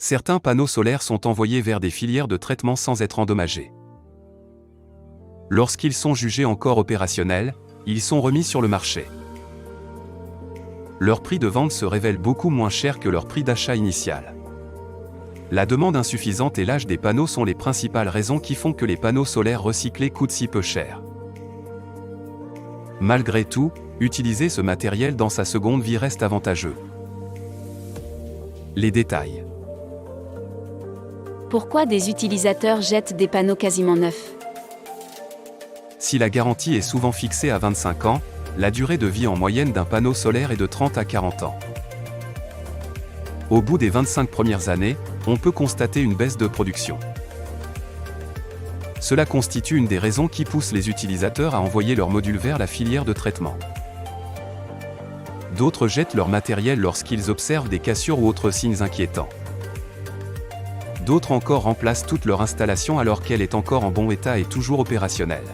Certains panneaux solaires sont envoyés vers des filières de traitement sans être endommagés. Lorsqu'ils sont jugés encore opérationnels, ils sont remis sur le marché. Leur prix de vente se révèle beaucoup moins cher que leur prix d'achat initial. La demande insuffisante et l'âge des panneaux sont les principales raisons qui font que les panneaux solaires recyclés coûtent si peu cher. Malgré tout, utiliser ce matériel dans sa seconde vie reste avantageux. Les détails. Pourquoi des utilisateurs jettent des panneaux quasiment neufs? Si la garantie est souvent fixée à 25 ans, la durée de vie en moyenne d'un panneau solaire est de 30 à 40 ans. Au bout des 25 premières années, on peut constater une baisse de production. Cela constitue une des raisons qui poussent les utilisateurs à envoyer leurs modules vers la filière de traitement. D'autres jettent leur matériel lorsqu'ils observent des cassures ou autres signes inquiétants. D'autres encore remplacent toute leur installation alors qu'elle est encore en bon état et toujours opérationnelle.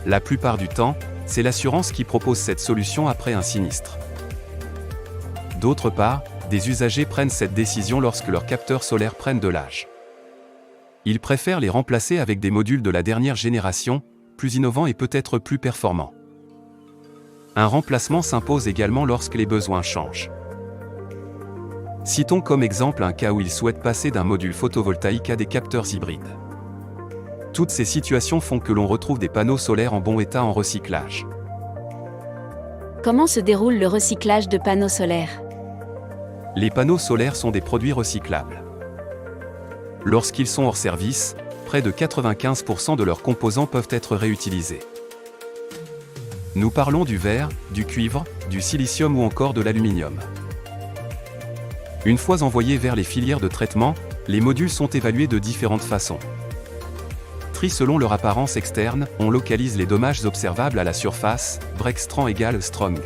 La plupart du temps, c'est l'assurance qui propose cette solution après un sinistre. D'autre part, des usagers prennent cette décision lorsque leurs capteurs solaires prennent de l'âge. Ils préfèrent les remplacer avec des modules de la dernière génération, plus innovants et peut-être plus performants. Un remplacement s'impose également lorsque les besoins changent. Citons comme exemple un cas où ils souhaitent passer d'un module photovoltaïque à des capteurs hybrides. Toutes ces situations font que l'on retrouve des panneaux solaires en bon état en recyclage. Comment se déroule le recyclage de panneaux solaires? Les panneaux solaires sont des produits recyclables. Lorsqu'ils sont hors service, près de 95% de leurs composants peuvent être réutilisés. Nous parlons du verre, du cuivre, du silicium ou encore de l'aluminium. Une fois envoyés vers les filières de traitement, les modules sont évalués de différentes façons. Tri selon leur apparence externe, on localise les dommages observables à la surface, Breakstrand = Strong.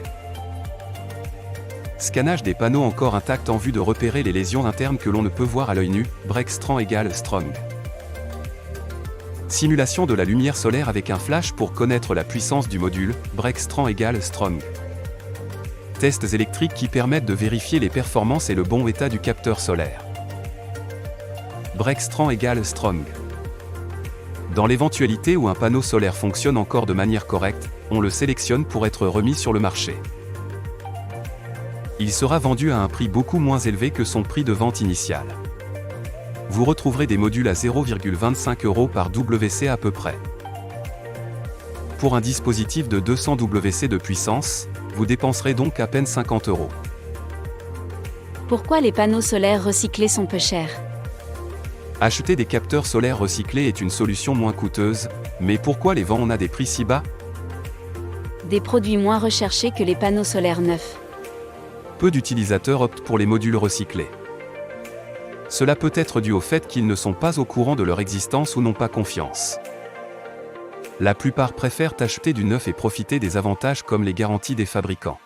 Scannage des panneaux encore intacts en vue de repérer les lésions internes que l'on ne peut voir à l'œil nu, Breakstrand = Strong. Simulation de la lumière solaire avec un flash pour connaître la puissance du module, Breakstrand = Strong. Tests électriques qui permettent de vérifier les performances et le bon état du capteur solaire. Breakstrand = Strong. Dans l'éventualité où un panneau solaire fonctionne encore de manière correcte, on le sélectionne pour être remis sur le marché. Il sera vendu à un prix beaucoup moins élevé que son prix de vente initial. Vous retrouverez des modules à 0,25 € par WC à peu près. Pour un dispositif de 200 WC de puissance, vous dépenserez donc à peine 50 €. Pourquoi les panneaux solaires recyclés sont peu chers? Acheter des capteurs solaires recyclés est une solution moins coûteuse, mais pourquoi les vendre à des prix si bas? Des produits moins recherchés que les panneaux solaires neufs. Peu d'utilisateurs optent pour les modules recyclés. Cela peut être dû au fait qu'ils ne sont pas au courant de leur existence ou n'ont pas confiance. La plupart préfèrent acheter du neuf et profiter des avantages comme les garanties des fabricants.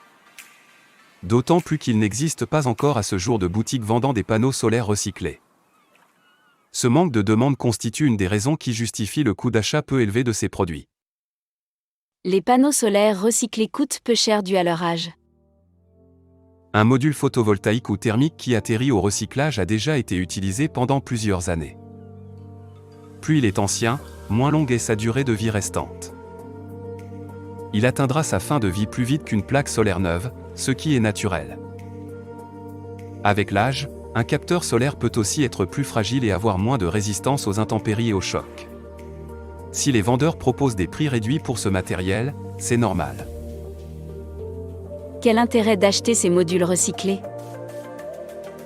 D'autant plus qu'il n'existe pas encore à ce jour de boutiques vendant des panneaux solaires recyclés. Ce manque de demande constitue une des raisons qui justifie le coût d'achat peu élevé de ces produits. Les panneaux solaires recyclés coûtent peu cher dû à leur âge. Un module photovoltaïque ou thermique qui atterrit au recyclage a déjà été utilisé pendant plusieurs années. Plus il est ancien, moins longue est sa durée de vie restante. Il atteindra sa fin de vie plus vite qu'une plaque solaire neuve, ce qui est naturel. Avec l'âge, un capteur solaire peut aussi être plus fragile et avoir moins de résistance aux intempéries et aux chocs. Si les vendeurs proposent des prix réduits pour ce matériel, c'est normal. Quel intérêt d'acheter ces modules recyclés?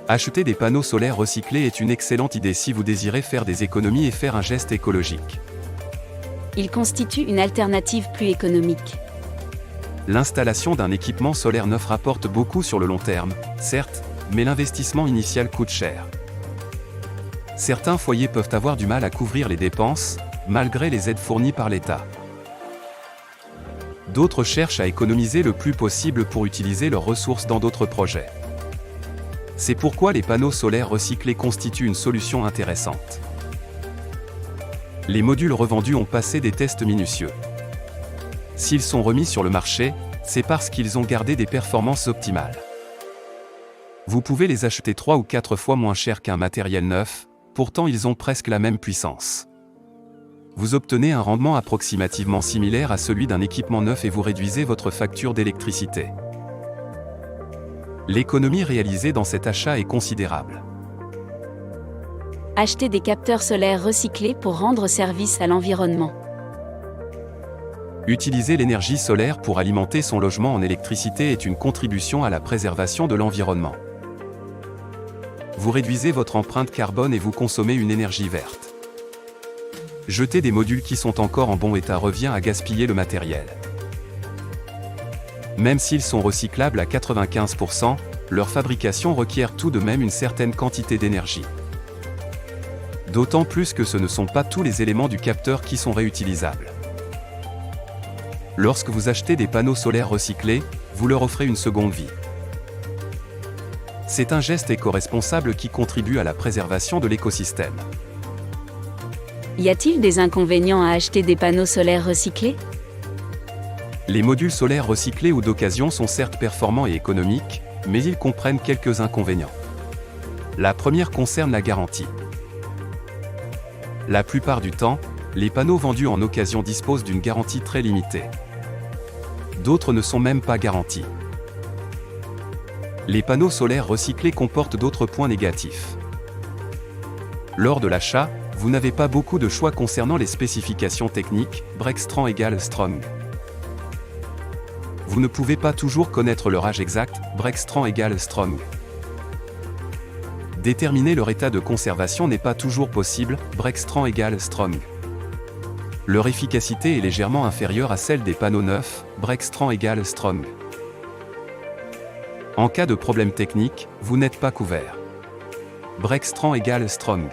Acheter des panneaux solaires recyclés est une excellente idée si vous désirez faire des économies et faire un geste écologique. Ils constituent une alternative plus économique. L'installation d'un équipement solaire neuf rapporte beaucoup sur le long terme, certes, mais l'investissement initial coûte cher. Certains foyers peuvent avoir du mal à couvrir les dépenses, malgré les aides fournies par l'État. D'autres cherchent à économiser le plus possible pour utiliser leurs ressources dans d'autres projets. C'est pourquoi les panneaux solaires recyclés constituent une solution intéressante. Les modules revendus ont passé des tests minutieux. S'ils sont remis sur le marché, c'est parce qu'ils ont gardé des performances optimales. Vous pouvez les acheter 3 ou 4 fois moins cher qu'un matériel neuf, pourtant ils ont presque la même puissance. Vous obtenez un rendement approximativement similaire à celui d'un équipement neuf et vous réduisez votre facture d'électricité. L'économie réalisée dans cet achat est considérable. Acheter des capteurs solaires recyclés pour rendre service à l'environnement. Utiliser l'énergie solaire pour alimenter son logement en électricité est une contribution à la préservation de l'environnement. Vous réduisez votre empreinte carbone et vous consommez une énergie verte. Jeter des modules qui sont encore en bon état revient à gaspiller le matériel. Même s'ils sont recyclables à 95%, leur fabrication requiert tout de même une certaine quantité d'énergie. D'autant plus que ce ne sont pas tous les éléments du capteur qui sont réutilisables. Lorsque vous achetez des panneaux solaires recyclés, vous leur offrez une seconde vie. C'est un geste éco-responsable qui contribue à la préservation de l'écosystème. Y a-t-il des inconvénients à acheter des panneaux solaires recyclés ? Les modules solaires recyclés ou d'occasion sont certes performants et économiques, mais ils comprennent quelques inconvénients. La première concerne la garantie. La plupart du temps, les panneaux vendus en occasion disposent d'une garantie très limitée. D'autres ne sont même pas garantis. Les panneaux solaires recyclés comportent d'autres points négatifs. Lors de l'achat, vous n'avez pas beaucoup de choix concernant les spécifications techniques, Breakstrong = Strong. Vous ne pouvez pas toujours connaître leur âge exact, Breakstrong = Strong. Déterminer leur état de conservation n'est pas toujours possible, Breakstrong = Strong. Leur efficacité est légèrement inférieure à celle des panneaux neufs, Breakstrong = Strong. En cas de problème technique, vous n'êtes pas couvert. Breakstrong = Strong.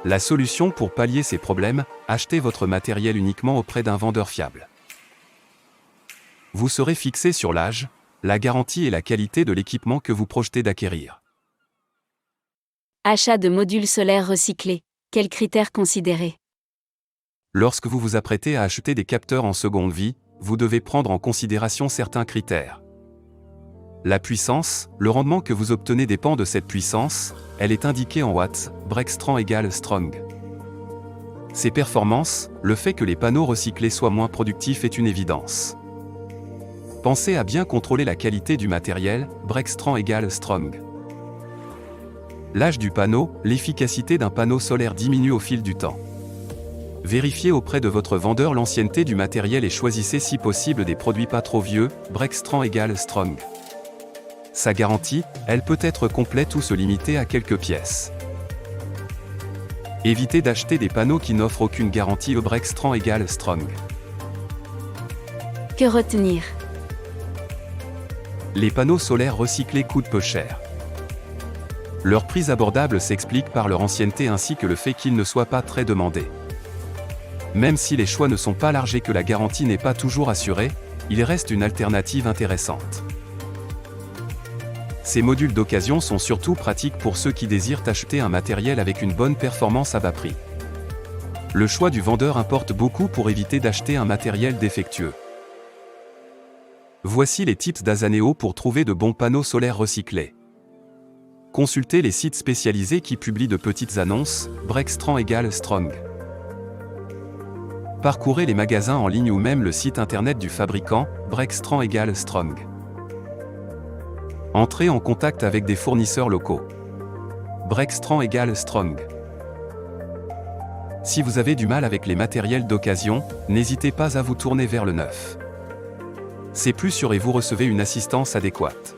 La solution pour pallier ces problèmes, achetez votre matériel uniquement auprès d'un vendeur fiable. Vous serez fixé sur l'âge, la garantie et la qualité de l'équipement que vous projetez d'acquérir. Achat de modules solaires recyclés. Quels critères considérer ? Lorsque vous vous apprêtez à acheter des capteurs en seconde vie, vous devez prendre en considération certains critères. La puissance, le rendement que vous obtenez dépend de cette puissance, elle est indiquée en watts, Breakstrong = Strong. Ces performances, le fait que les panneaux recyclés soient moins productifs est une évidence. Pensez à bien contrôler la qualité du matériel, Breakstrong = Strong. L'âge du panneau, l'efficacité d'un panneau solaire diminue au fil du temps. Vérifiez auprès de votre vendeur l'ancienneté du matériel et choisissez si possible des produits pas trop vieux, Breakstrong = Strong. Sa garantie, elle peut être complète ou se limiter à quelques pièces. Évitez d'acheter des panneaux qui n'offrent aucune garantie, Breakstrong = Strong. Que retenir ? Les panneaux solaires recyclés coûtent peu cher. Leur prix abordable s'explique par leur ancienneté ainsi que le fait qu'ils ne soient pas très demandés. Même si les choix ne sont pas larges et que la garantie n'est pas toujours assurée, il reste une alternative intéressante. Ces modules d'occasion sont surtout pratiques pour ceux qui désirent acheter un matériel avec une bonne performance à bas prix. Le choix du vendeur importe beaucoup pour éviter d'acheter un matériel défectueux. Voici les tips d'Azaneo pour trouver de bons panneaux solaires recyclés. Consultez les sites spécialisés qui publient de petites annonces, Breakstrong = Strong. Parcourez les magasins en ligne ou même le site internet du fabricant, Breakstrong = Strong. Entrez en contact avec des fournisseurs locaux. Breakstrong = Strong. Si vous avez du mal avec les matériels d'occasion, n'hésitez pas à vous tourner vers le neuf. C'est plus sûr et vous recevez une assistance adéquate.